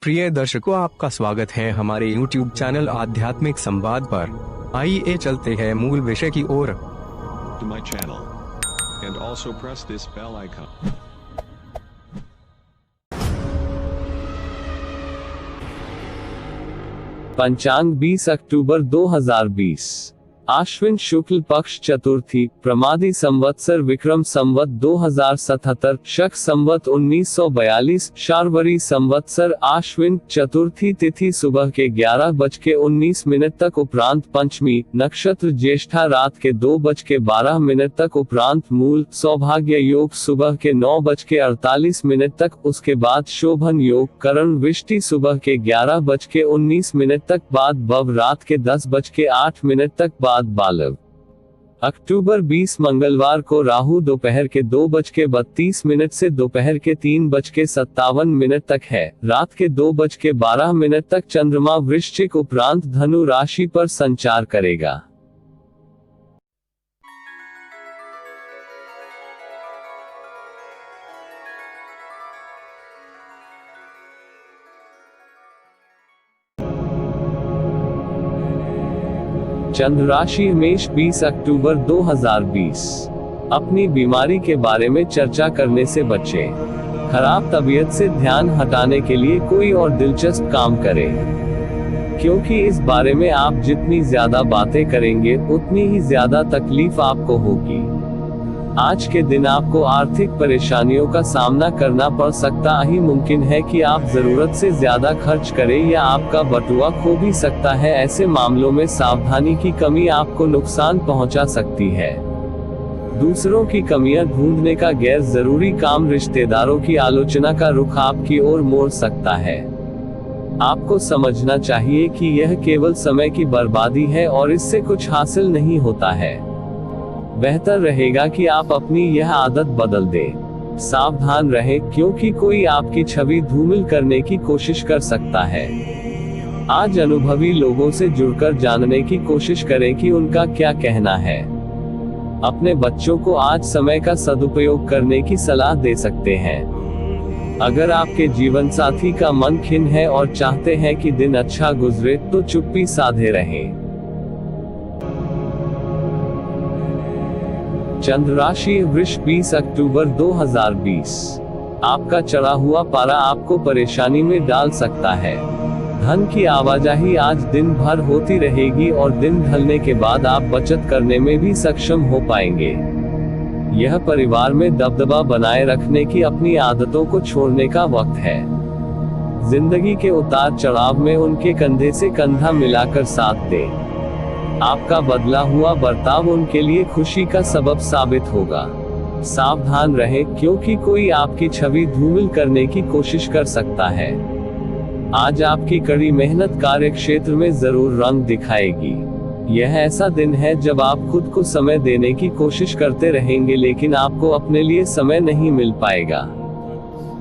प्रिय दर्शकों, आपका स्वागत है हमारे YouTube चैनल आध्यात्मिक संवाद पर। आइए चलते हैं मूल विषय की ओर। To my channel and also press this bell icon. पंचांग 20 अक्टूबर 2020, आश्विन शुक्ल पक्ष चतुर्थी, प्रमादी संवत्सर विक्रम संवत 2077, शक संवत 1942, शार्वरी संवत्सर आश्विन, चतुर्थी तिथि सुबह के 11:19 तक उपरांत पंचमी, नक्षत्र ज्येष्ठा रात के 2:12 तक उपरांत मूल, सौभाग्य योग सुबह के 9:48 तक, उसके बाद शोभन योग करण विष्टि सुबह के 11:19 तक, बाद भव रात के 10:08 तक, बाद बालव। अक्टूबर 20 मंगलवार को राहु दोपहर के 2:32 से दोपहर के 3:57 तक है। रात के 2:12 तक चंद्रमा वृश्चिक उपरांत धनु राशि पर संचार करेगा। चंद्र राशि मेष 20 अक्टूबर 2020, अपनी बीमारी के बारे में चर्चा करने से बचें। खराब तबीयत से ध्यान हटाने के लिए कोई और दिलचस्प काम करें, क्योंकि इस बारे में आप जितनी ज्यादा बातें करेंगे उतनी ही ज्यादा तकलीफ आपको होगी। आज के दिन आपको आर्थिक परेशानियों का सामना करना पड़ सकता ही मुमकिन है कि आप जरूरत से ज्यादा खर्च करें या आपका बटुआ खो भी सकता है। ऐसे मामलों में सावधानी की कमी आपको नुकसान पहुंचा सकती है। दूसरों की कमियां ढूंढने का गैर जरूरी काम रिश्तेदारों की आलोचना का रुख आपकी ओर मोड़ सकता है। आपको समझना चाहिए कि यह केवल समय की बर्बादी है और इससे कुछ हासिल नहीं होता है। बेहतर रहेगा कि आप अपनी यह आदत बदल दें। सावधान रहें, क्योंकि कोई आपकी छवि धूमिल करने की कोशिश कर सकता है। आज अनुभवी लोगों से जुड़कर जानने की कोशिश करें कि उनका क्या कहना है। अपने बच्चों को आज समय का सदुपयोग करने की सलाह दे सकते हैं। अगर आपके जीवन साथी का मन खिन्न है और चाहते हैं कि दिन अच्छा गुजरे, तो चुप्पी साधे रहें। चंद्र राशि वृष 20 अक्टूबर 2020, आपका चढ़ा हुआ पारा आपको परेशानी में डाल सकता है। धन की आवाजाही आज दिन भर होती रहेगी और दिन ढलने के बाद आप बचत करने में भी सक्षम हो पाएंगे। यह परिवार में दबदबा बनाए रखने की अपनी आदतों को छोड़ने का वक्त है। जिंदगी के उतार चढ़ाव में उनके कंधे से कंधा मिलाकर साथ दें। आपका बदला हुआ बर्ताव उनके लिए खुशी का सबब साबित होगा। सावधान रहें, क्योंकि कोई आपकी छवि धूमिल करने की कोशिश कर सकता है। आज आपकी कड़ी मेहनत कार्य क्षेत्र में जरूर रंग दिखाएगी। यह ऐसा दिन है जब आप खुद को समय देने की कोशिश करते रहेंगे, लेकिन आपको अपने लिए समय नहीं मिल पाएगा।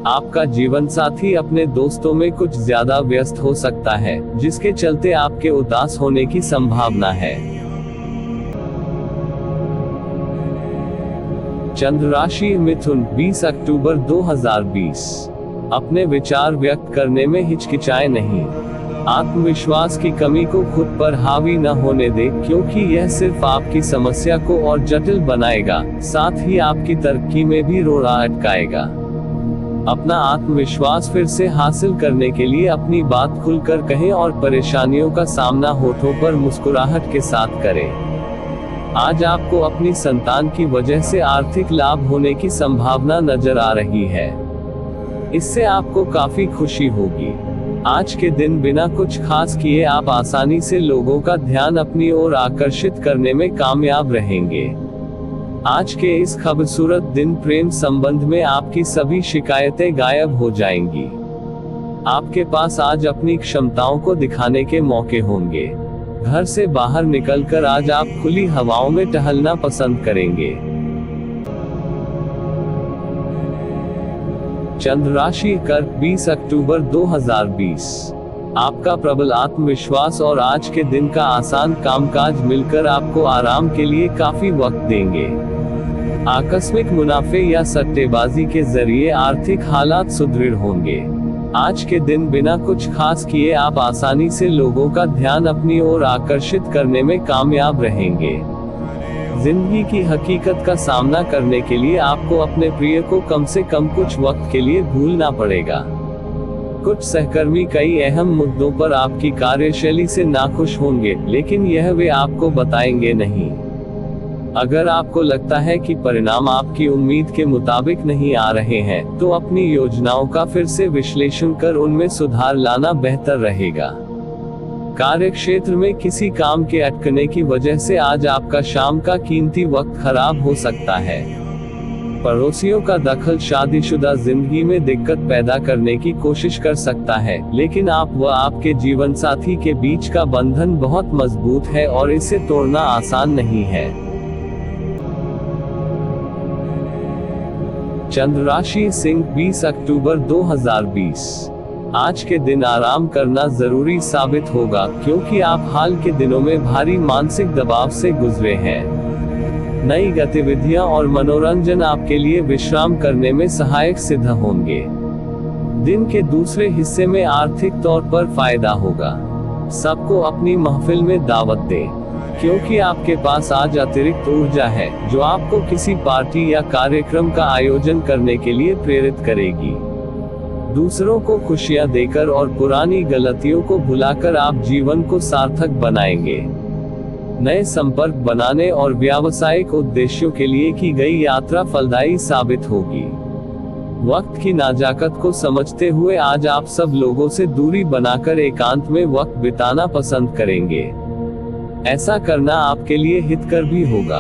आपका जीवन साथी अपने दोस्तों में कुछ ज्यादा व्यस्त हो सकता है, जिसके चलते आपके उदास होने की संभावना है। चंद्र राशि मिथुन 20 अक्टूबर 2020, अपने विचार व्यक्त करने में हिचकिचाए नहीं। आत्मविश्वास की कमी को खुद पर हावी न होने दे, क्योंकि यह सिर्फ आपकी समस्या को और जटिल बनाएगा, साथ ही आपकी तरक्की में भी रोड़ा अटकाएगा। अपना आत्मविश्वास फिर से हासिल करने के लिए अपनी बात खुलकर कहें और परेशानियों का सामना होठों पर मुस्कुराहट के साथ करें। आज आपको अपनी संतान की वजह से आर्थिक लाभ होने की संभावना नजर आ रही है। इससे आपको काफी खुशी होगी। आज के दिन बिना कुछ खास किए आप आसानी से लोगों का ध्यान अपनी ओर आकर्षित करने में कामयाब रहेंगे। आज के इस खूबसूरत दिन प्रेम संबंध में आपकी सभी शिकायतें गायब हो जाएंगी। आपके पास आज अपनी क्षमताओं को दिखाने के मौके होंगे। घर से बाहर निकलकर आज आप खुली हवाओं में टहलना पसंद करेंगे। चंद्र राशि कर्क 20 अक्टूबर 2020, आपका प्रबल आत्मविश्वास और आज के दिन का आसान कामकाज मिलकर आपको आराम के लिए काफी वक्त देंगे। आकस्मिक मुनाफे या सट्टेबाजी के जरिए आर्थिक हालात सुदृढ़ होंगे। आज के दिन बिना कुछ खास किए आप आसानी से लोगों का ध्यान अपनी ओर आकर्षित करने में कामयाब रहेंगे। जिंदगी की हकीकत का सामना करने के लिए आपको अपने प्रिय को कम से कम कुछ वक्त के लिए भूलना पड़ेगा। कुछ सहकर्मी कई अहम मुद्दों पर आपकी कार्यशैली से नाखुश होंगे, लेकिन यह वे आपको बताएंगे नहीं। अगर आपको लगता है कि परिणाम आपकी उम्मीद के मुताबिक नहीं आ रहे हैं, तो अपनी योजनाओं का फिर से विश्लेषण कर उनमें सुधार लाना बेहतर रहेगा। कार्यक्षेत्र में किसी काम के अटकने की वजह से आज आपका शाम का कीमती वक्त खराब हो सकता है। पड़ोसियों का दखल शादीशुदा जिंदगी में दिक्कत पैदा करने की कोशिश कर सकता है, लेकिन आप व आपके जीवन साथी के बीच का बंधन बहुत मजबूत है और इसे तोड़ना आसान नहीं है। चंद्र राशि सिंह, 20 अक्टूबर 2020। आज के दिन आराम करना जरूरी साबित होगा, क्योंकि आप हाल के दिनों में भारी मानसिक दबाव से गुजरे हैं। नई गतिविधियां और मनोरंजन आपके लिए विश्राम करने में सहायक सिद्ध होंगे। दिन के दूसरे हिस्से में आर्थिक तौर पर फायदा होगा। सबको अपनी महफिल में दावत दें, क्योंकि आपके पास आज अतिरिक्त ऊर्जा है, जो आपको किसी पार्टी या कार्यक्रम का आयोजन करने के लिए प्रेरित करेगी। दूसरों को खुशियां देकर और पुरानी गलतियों को भुलाकर आप जीवन को सार्थक बनाएंगे। नए संपर्क बनाने और व्यावसायिक उद्देश्यों के लिए की गई यात्रा फलदायी साबित होगी। वक्त की नाजाकत को समझते हुए आज आप सब लोगों से दूरी बनाकर एकांत में वक्त बिताना पसंद करेंगे। ऐसा करना आपके लिए हितकर भी होगा।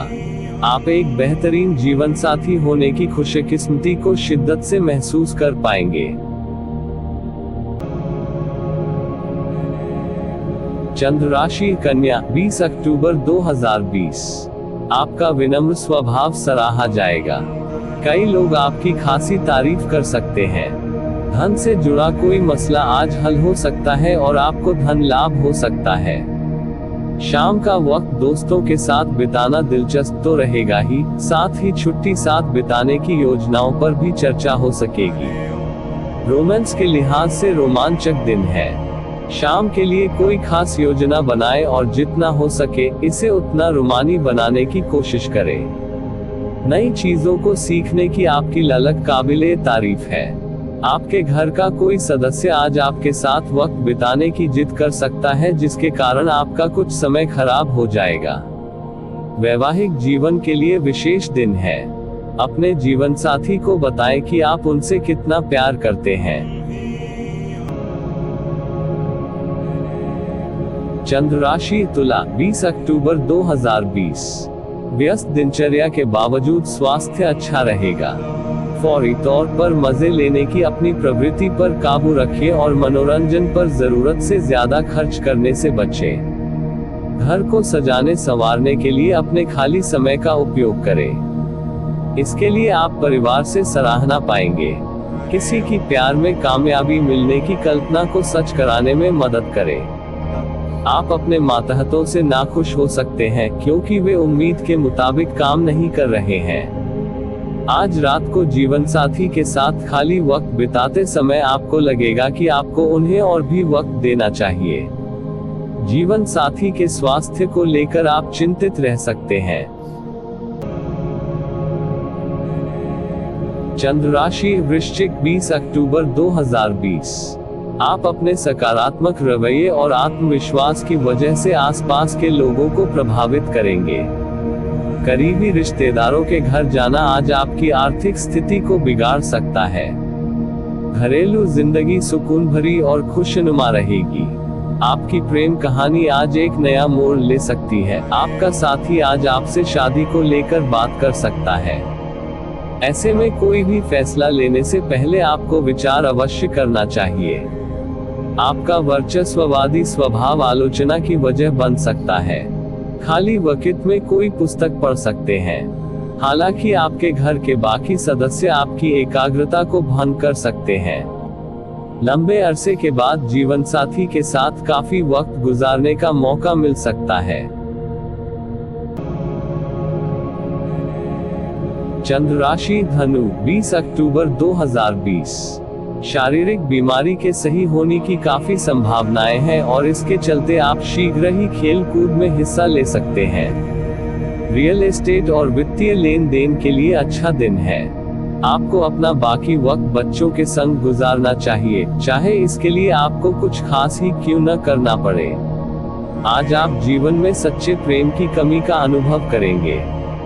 आप एक बेहतरीन जीवन साथी होने की खुशकिस्मती को शिद्दत से महसूस कर पाएंगे। चंद्र राशि कन्या, 20 अक्टूबर 2020। आपका विनम्र स्वभाव सराहा जाएगा। कई लोग आपकी खासी तारीफ कर सकते हैं। धन से जुड़ा कोई मसला आज हल हो सकता है और आपको धन लाभ हो सकता है। शाम का वक्त दोस्तों के साथ बिताना दिलचस्प तो रहेगा ही, साथ ही छुट्टी साथ बिताने की योजनाओं पर भी चर्चा हो सकेगी। रोमांस के लिहाज से रोमांचक दिन है। शाम के लिए कोई खास योजना बनाए और जितना हो सके इसे उतना रोमानी बनाने की कोशिश करें। नई चीजों को सीखने की आपकी ललक काबिले तारीफ है। आपके घर का कोई सदस्य आज आपके साथ वक्त बिताने की जिद कर सकता है, जिसके कारण आपका कुछ समय खराब हो जाएगा। वैवाहिक जीवन के लिए विशेष दिन है। अपने जीवन साथी को बताएं कि आप उनसे कितना प्यार करते हैं। चंद्र राशि तुला, 20 अक्टूबर 2020। व्यस्त दिनचर्या के बावजूद स्वास्थ्य अच्छा रहेगा। फौरी तौर पर मजे लेने की अपनी प्रवृत्ति पर काबू रखें और मनोरंजन पर जरूरत से ज्यादा खर्च करने से बचें। घर को सजाने संवारने के लिए अपने खाली समय का उपयोग करें। इसके लिए आप परिवार से सराहना पाएंगे। किसी की प्यार में कामयाबी मिलने की कल्पना को सच कराने में मदद करें। आप अपने मातहतों से नाखुश हो सकते हैं, क्योंकि वे उम्मीद के मुताबिक काम नहीं कर रहे हैं। आज रात को जीवन साथी के साथ खाली वक्त बिताते समय आपको लगेगा कि आपको उन्हें और भी वक्त देना चाहिए। जीवन साथी के स्वास्थ्य को लेकर आप चिंतित रह सकते हैं। चंद्र राशि वृश्चिक, 20 अक्टूबर 2020। आप अपने सकारात्मक रवैये और आत्मविश्वास की वजह से आसपास के लोगों को प्रभावित करेंगे। करीबी रिश्तेदारों के घर जाना आज आपकी आर्थिक स्थिति को बिगाड़ सकता है। घरेलू जिंदगी सुकून भरी और खुशनुमा रहेगी। आपकी प्रेम कहानी आज एक नया मोड़ ले सकती है। आपका साथी आज आपसे शादी को लेकर बात कर सकता है। ऐसे में कोई भी फैसला लेने से पहले आपको विचार अवश्य करना चाहिए। आपका वर्चस्ववादी स्वभाव आलोचना की वजह बन सकता है। खाली वक्त में कोई पुस्तक पढ़ सकते हैं। हालांकि आपके घर के बाकी सदस्य आपकी एकाग्रता को भंग कर सकते हैं। लंबे अरसे के बाद जीवन साथी के साथ काफी वक्त गुजारने का मौका मिल सकता है। चंद्र राशि धनु, 20 अक्टूबर 2020। शारीरिक बीमारी के सही होने की काफी संभावनाएं हैं और इसके चलते आप शीघ्र ही खेल कूद में हिस्सा ले सकते हैं। रियल एस्टेट और वित्तीय लेन देन के लिए अच्छा दिन है। आपको अपना बाकी वक्त बच्चों के संग गुजारना चाहिए, चाहे इसके लिए आपको कुछ खास ही क्यों न करना पड़े। आज आप जीवन में सच्चे प्रेम की कमी का अनुभव करेंगे।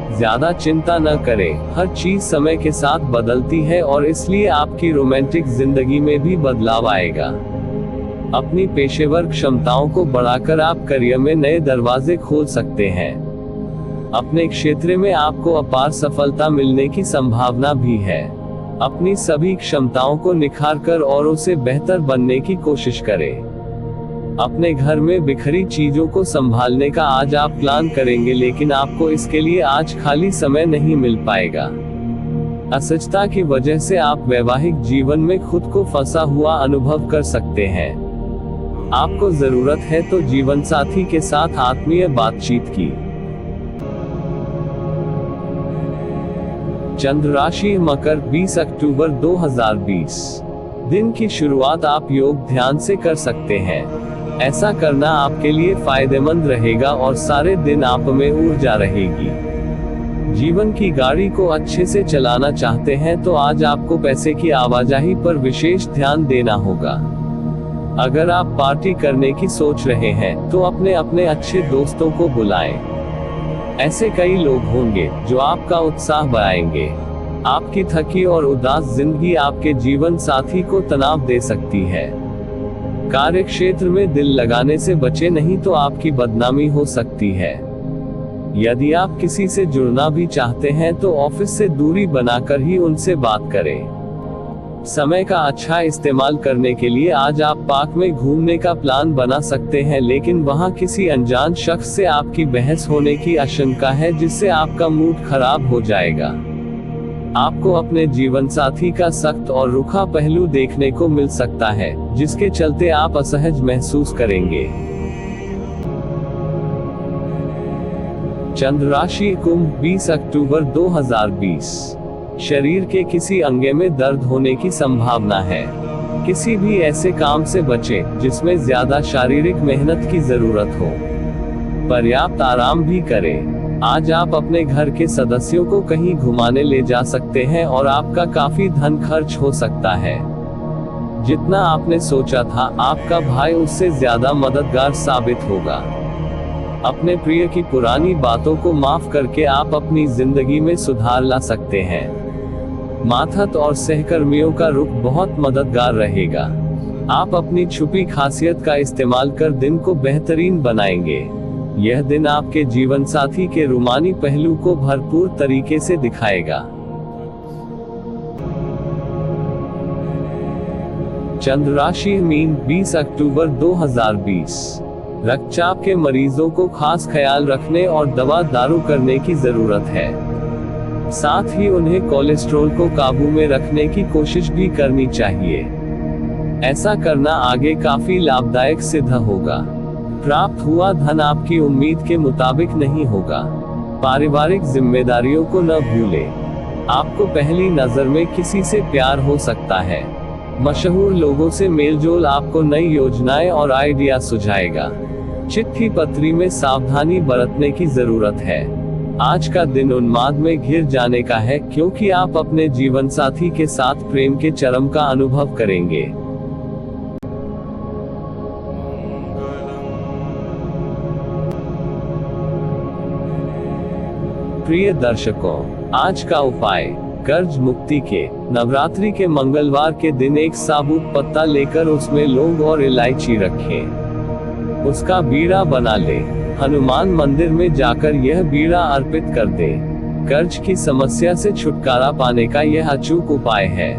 ज्यादा चिंता न करें, हर चीज समय के साथ बदलती है और इसलिए आपकी रोमांटिक जिंदगी में भी बदलाव आएगा। अपनी पेशेवर क्षमताओं को बढ़ाकर आप करियर में नए दरवाजे खोल सकते हैं। अपने क्षेत्र में आपको अपार सफलता मिलने की संभावना भी है। अपनी सभी क्षमताओं को निखारकर औरों से बेहतर बनने की कोशिश करें। अपने घर में बिखरी चीजों को संभालने का आज आप प्लान करेंगे, लेकिन आपको इसके लिए आज खाली समय नहीं मिल पाएगा। असहजता की वजह से आप वैवाहिक जीवन में खुद को फंसा हुआ अनुभव कर सकते हैं। आपको जरूरत है तो जीवन साथी के साथ आत्मीय बातचीत की। चंद्र राशि मकर, 20 अक्टूबर 2020। दिन की शुरुआत आप योग ध्यान से कर सकते हैं। ऐसा करना आपके लिए फायदेमंद रहेगा और सारे दिन आप में ऊर्जा रहेगी। जीवन की गाड़ी को अच्छे से चलाना चाहते हैं तो आज आपको पैसे की आवाजाही पर विशेष ध्यान देना होगा। अगर आप पार्टी करने की सोच रहे हैं तो अपने अपने अच्छे दोस्तों को बुलाएं। ऐसे कई लोग होंगे जो आपका उत्साह बढ़ाएंगे। आपकी थकी और उदास जिंदगी आपके जीवन साथी को तनाव दे सकती है। कार्य क्षेत्र में दिल लगाने से बचे, नहीं तो आपकी बदनामी हो सकती है। यदि आप किसी से जुड़ना भी चाहते हैं तो ऑफिस से दूरी बनाकर ही उनसे बात करें। समय का अच्छा इस्तेमाल करने के लिए आज आप पार्क में घूमने का प्लान बना सकते हैं, लेकिन वहां किसी अनजान शख्स से आपकी बहस होने की आशंका है, जिससे आपका मूड खराब हो जाएगा। आपको अपने जीवन साथी का सख्त और रुखा पहलू देखने को मिल सकता है, जिसके चलते आप असहज महसूस करेंगे। चंद्र राशि कुंभ, 20 अक्टूबर 2020। शरीर के किसी अंगे में दर्द होने की संभावना है। किसी भी ऐसे काम से बचें जिसमें ज्यादा शारीरिक मेहनत की जरूरत हो। पर्याप्त आराम भी करें। आज आप अपने घर के सदस्यों को कहीं घुमाने ले जा सकते हैं और आपका काफी धन खर्च हो सकता है। जितना आपने सोचा था, आपका भाई उससे ज्यादा मददगार साबित होगा। अपने प्रिय की पुरानी बातों को माफ करके आप अपनी जिंदगी में सुधार ला सकते हैं। माथत और सहकर्मियों का रुख बहुत मददगार रहेगा। आप अपनी छुपी खासियत का इस्तेमाल कर दिन को बेहतरीन बनाएंगे। यह दिन आपके जीवन साथी के रूमानी पहलू को भरपूर तरीके से दिखाएगा। चंद्र राशि मीन, 20 अक्टूबर 2020। रक्तचाप के मरीजों को खास ख्याल रखने और दवा दारू करने की जरूरत है। साथ ही उन्हें कोलेस्ट्रॉल को काबू में रखने की कोशिश भी करनी चाहिए। ऐसा करना आगे काफी लाभदायक सिद्ध होगा। प्राप्त हुआ धन आपकी उम्मीद के मुताबिक नहीं होगा। पारिवारिक जिम्मेदारियों को न भूलें। आपको पहली नजर में किसी से प्यार हो सकता है। मशहूर लोगों से मेलजोल आपको नई योजनाएं और आइडिया सुझाएगा। चिट्ठी पत्री में सावधानी बरतने की जरूरत है। आज का दिन उन्माद में घिर जाने का है, क्योंकि आप अपने जीवन साथी के साथ प्रेम के चरम का अनुभव करेंगे। प्रिय दर्शकों, आज का उपाय, कर्ज मुक्ति के नवरात्रि के मंगलवार के दिन एक साबुत पत्ता लेकर उसमें लौंग और इलायची रखें। उसका बीड़ा बना ले। हनुमान मंदिर में जाकर यह बीड़ा अर्पित कर दे। कर्ज की समस्या से छुटकारा पाने का यह अचूक उपाय है।